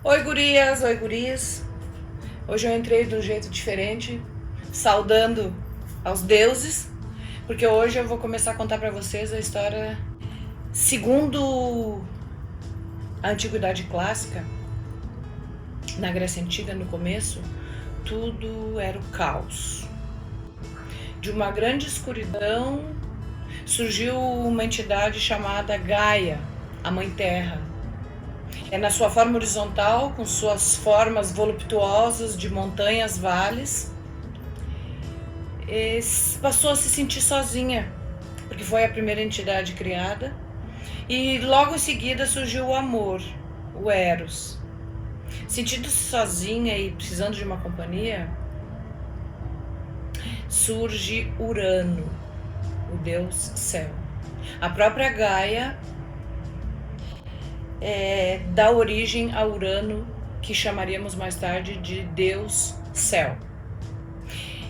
Oi gurias, oi guris. Hoje eu entrei de um jeito diferente, saudando aos deuses, porque hoje eu vou começar a contar para vocês a história segundo a antiguidade clássica. Na Grécia Antiga, no começo, tudo era o caos. De uma grande escuridão surgiu uma entidade chamada Gaia, a Mãe Terra. É na sua forma horizontal, com suas formas voluptuosas de montanhas, vales, passou a se sentir sozinha, porque foi a primeira entidade criada. E logo em seguida surgiu o amor, o Eros. Sentindo-se sozinha e precisando de uma companhia, surge Urano, o deus céu. A própria Gaia dá origem a Urano, que chamaríamos mais tarde de Deus Céu.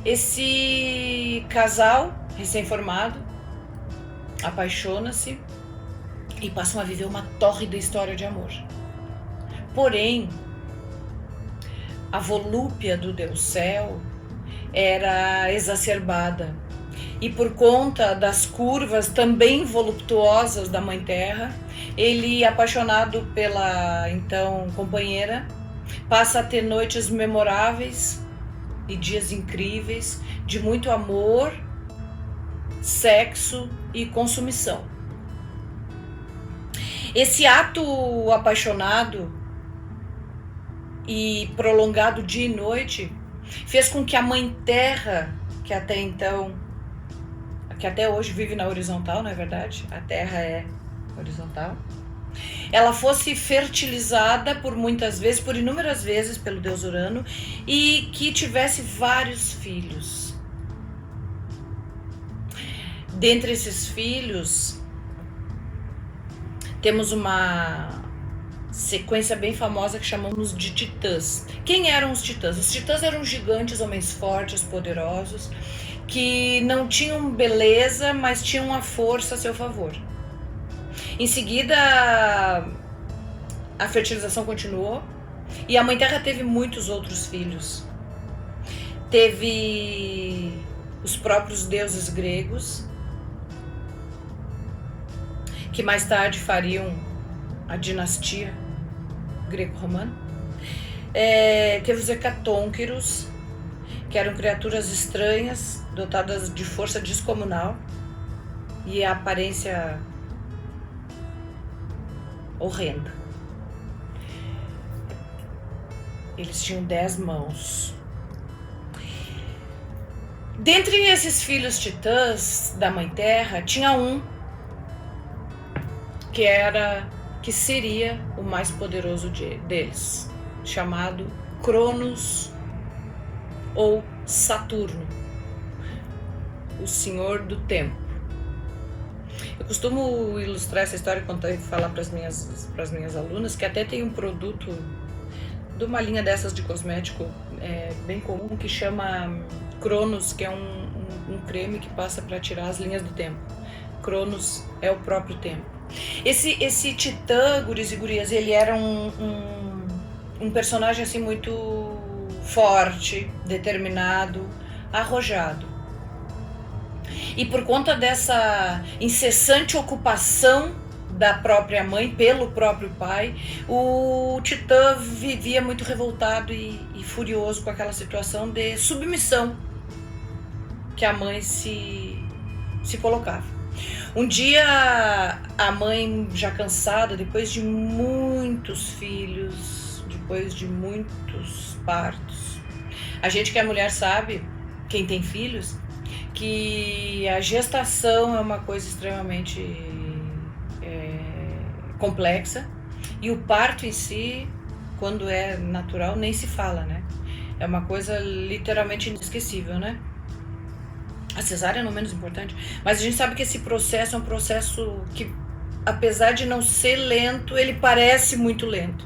Esse casal recém-formado apaixona-se e passam a viver uma tórrida história de amor. Porém, a volúpia do Deus Céu era exacerbada, e por conta das curvas também voluptuosas da Mãe Terra, ele, apaixonado pela então companheira, passa a ter noites memoráveis e dias incríveis de muito amor, sexo e consumição. Esse ato apaixonado e prolongado dia e noite fez com que a Mãe Terra, que até hoje vive na horizontal, não é verdade? A Terra é horizontal. Ela fosse fertilizada por inúmeras vezes pelo deus Urano, e que tivesse vários filhos. Dentre esses filhos, temos uma sequência bem famosa que chamamos de titãs. Quem eram os titãs? Os titãs eram gigantes, homens fortes, poderosos, que não tinham beleza, mas tinham a força a seu favor. Em seguida, a fertilização continuou e a Mãe Terra teve muitos outros filhos. Teve os próprios deuses gregos, que mais tarde fariam a dinastia greco-romana. Teve os hecatônquiros, que eram criaturas estranhas, dotadas de força descomunal e a aparência horrenda. Eles tinham 10 mãos. Dentre esses filhos titãs da Mãe Terra, tinha um que seria o mais poderoso deles, chamado Cronos ou Saturno, o Senhor do Tempo. Eu costumo ilustrar essa história quando eu falar para as minhas alunas, que até tem um produto de uma linha dessas de cosmético bem comum, que chama Cronos, que é um creme que passa para tirar as linhas do tempo. Cronos é o próprio tempo. Esse titã, guris e gurias, ele era um personagem assim muito forte, determinado, arrojado. E por conta dessa incessante ocupação da própria mãe pelo próprio pai, o titã vivia muito revoltado e furioso com aquela situação de submissão que a mãe se colocava. Um dia, a mãe, já cansada, depois de muitos filhos, depois de muitos partos, a gente que é mulher sabe, quem tem filhos, que a gestação é uma coisa extremamente complexa, e o parto em si, quando é natural, nem se fala, né? É uma coisa literalmente inesquecível, né? A cesárea não menos importante, mas a gente sabe que esse processo é um processo que, apesar de não ser lento, ele parece muito lento.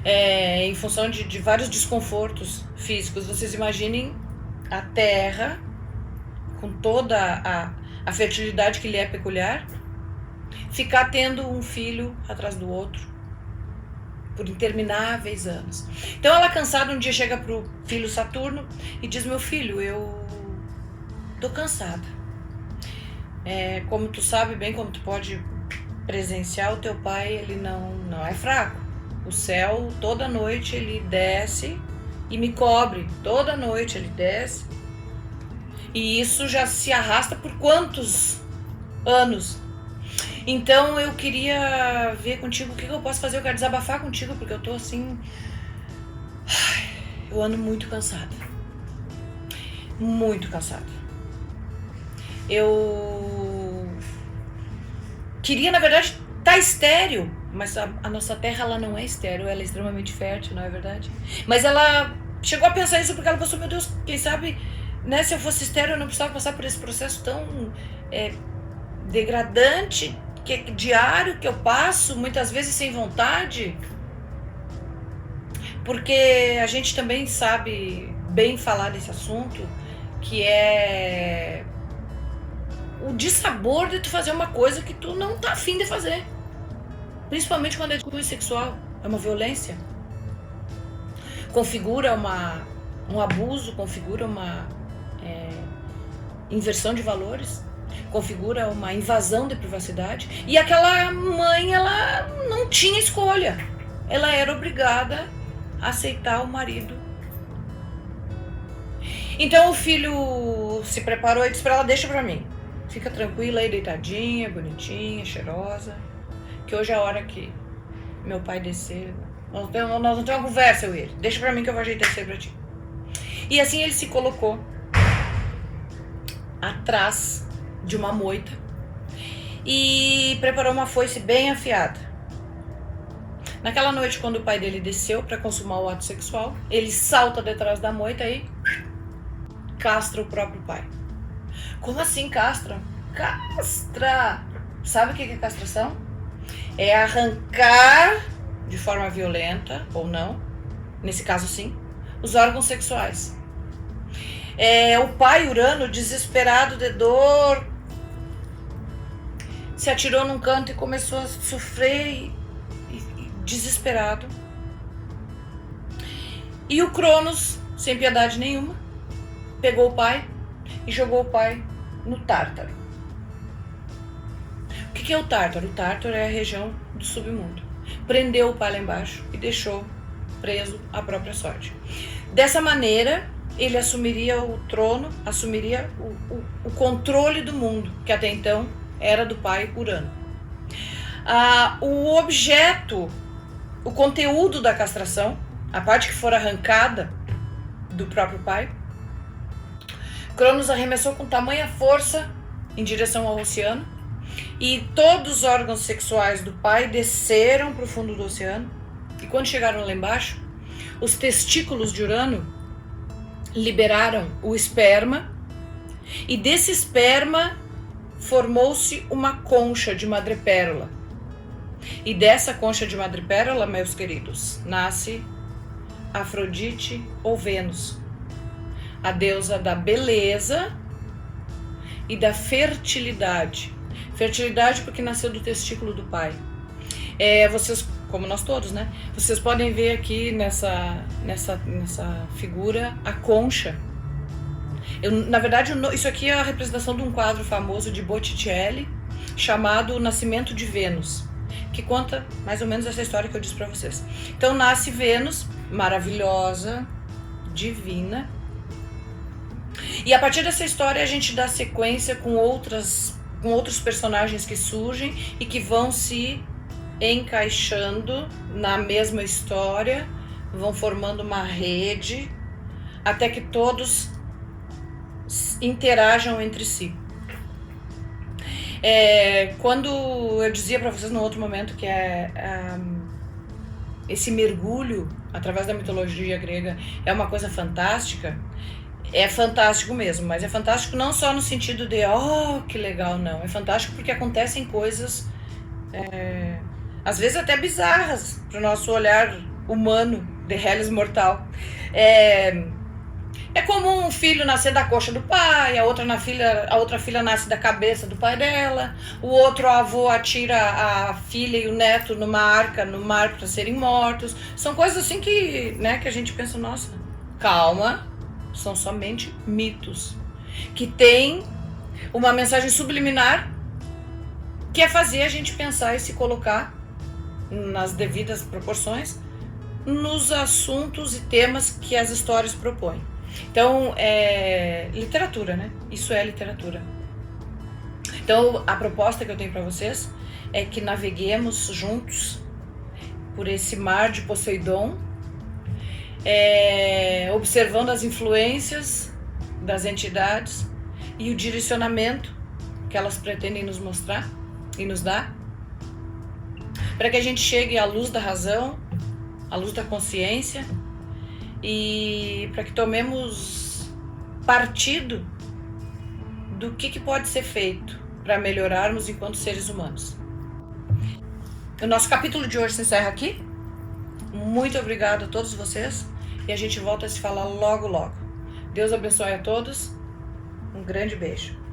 Em função de vários desconfortos físicos. Vocês imaginem a Terra, com toda a fertilidade que lhe é peculiar, ficar tendo um filho atrás do outro, por intermináveis anos. Então ela, cansada, um dia chega pro filho Saturno e diz: meu filho, eu tô cansada. Como tu sabe bem, como tu pode presenciar, o teu pai, ele não é fraco. O céu, toda noite ele desce e me cobre. Toda noite ele desce. E isso já se arrasta por quantos anos? Então eu queria ver contigo o que eu posso fazer. Eu quero desabafar contigo, porque eu tô assim... Eu ando muito cansada. Muito cansada. Eu queria, na verdade, estar estéril. Mas a nossa terra, ela não é estéril. Ela é extremamente fértil, não é verdade? Mas ela chegou a pensar isso porque ela pensou: meu Deus, quem sabe, né, se eu fosse estéril eu não precisava passar por esse processo tão degradante, diário, que eu passo, muitas vezes sem vontade. Porque a gente também sabe bem falar desse assunto, que é o dissabor de tu fazer uma coisa que tu não tá afim de fazer. Principalmente quando é de cunho sexual. É uma violência. Configura um abuso, configura uma inversão de valores, configura uma invasão de privacidade. E aquela mãe, ela não tinha escolha. Ela era obrigada a aceitar o marido. Então o filho se preparou e disse pra ela: deixa pra mim. Fica tranquila aí, deitadinha, bonitinha, cheirosa. Que hoje é a hora que meu pai descer. Nós não temos uma conversa, eu e ele. Deixa pra mim que eu vou ajeitar isso aí pra ti. E assim ele se colocou atrás de uma moita e preparou uma foice bem afiada. Naquela noite, quando o pai dele desceu para consumar o ato sexual, ele salta detrás da moita e castra o próprio pai. Como assim castra? Castra! Sabe o que é castração? É arrancar de forma violenta, ou não, nesse caso sim, os órgãos sexuais. O pai Urano, desesperado de dor, se atirou num canto e começou a sofrer, desesperado. E o Cronos, sem piedade nenhuma, pegou o pai e jogou o pai no Tártaro. O que é o Tártaro? O Tártaro é a região do submundo. Prendeu o pai lá embaixo e deixou preso à própria sorte. Dessa maneira, ele assumiria o trono, assumiria o controle do mundo, que até então era do pai Urano. O objeto, o conteúdo da castração, a parte que for arrancada do próprio pai, Cronos arremessou com tamanha força em direção ao oceano, e todos os órgãos sexuais do pai desceram para o fundo do oceano. E quando chegaram lá embaixo, os testículos de Urano liberaram o esperma, e desse esperma formou-se uma concha de madrepérola. E dessa concha de madrepérola, meus queridos, nasce Afrodite ou Vênus, a deusa da beleza e da fertilidade. Fertilidade porque nasceu do testículo do pai. Vocês, como nós todos, né? Vocês podem ver aqui nessa figura a concha. Na verdade, isso aqui é a representação de um quadro famoso de Botticelli chamado O Nascimento de Vênus, que conta mais ou menos essa história que eu disse para vocês. Então nasce Vênus, maravilhosa, divina. E a partir dessa história a gente dá sequência com outros personagens que surgem e que vão se encaixando na mesma história, vão formando uma rede até que todos interajam entre si. Quando eu dizia para vocês no outro momento que esse mergulho através da mitologia grega é uma coisa fantástica, é fantástico mesmo, mas é fantástico não só no sentido de que legal, não. É fantástico porque acontecem coisas às vezes até bizarras para o nosso olhar humano de réis mortal. É comum um filho nascer da coxa do pai, a outra filha nasce da cabeça do pai dela, o outro avô atira a filha e o neto no mar para serem mortos. São coisas assim que, né, que a gente pensa, nossa, calma, são somente mitos, que tem uma mensagem subliminar que é fazer a gente pensar e se colocar nas devidas proporções nos assuntos e temas que as histórias propõem. Então, é literatura, né? Isso é literatura. Então, a proposta que eu tenho para vocês é que naveguemos juntos por esse mar de Poseidon, observando as influências das entidades e o direcionamento que elas pretendem nos mostrar e nos dar, para que a gente chegue à luz da razão, à luz da consciência, e para que tomemos partido do que pode ser feito para melhorarmos enquanto seres humanos. O nosso capítulo de hoje se encerra aqui. Muito obrigado a todos vocês e a gente volta a se falar logo, logo. Deus abençoe a todos. Um grande beijo.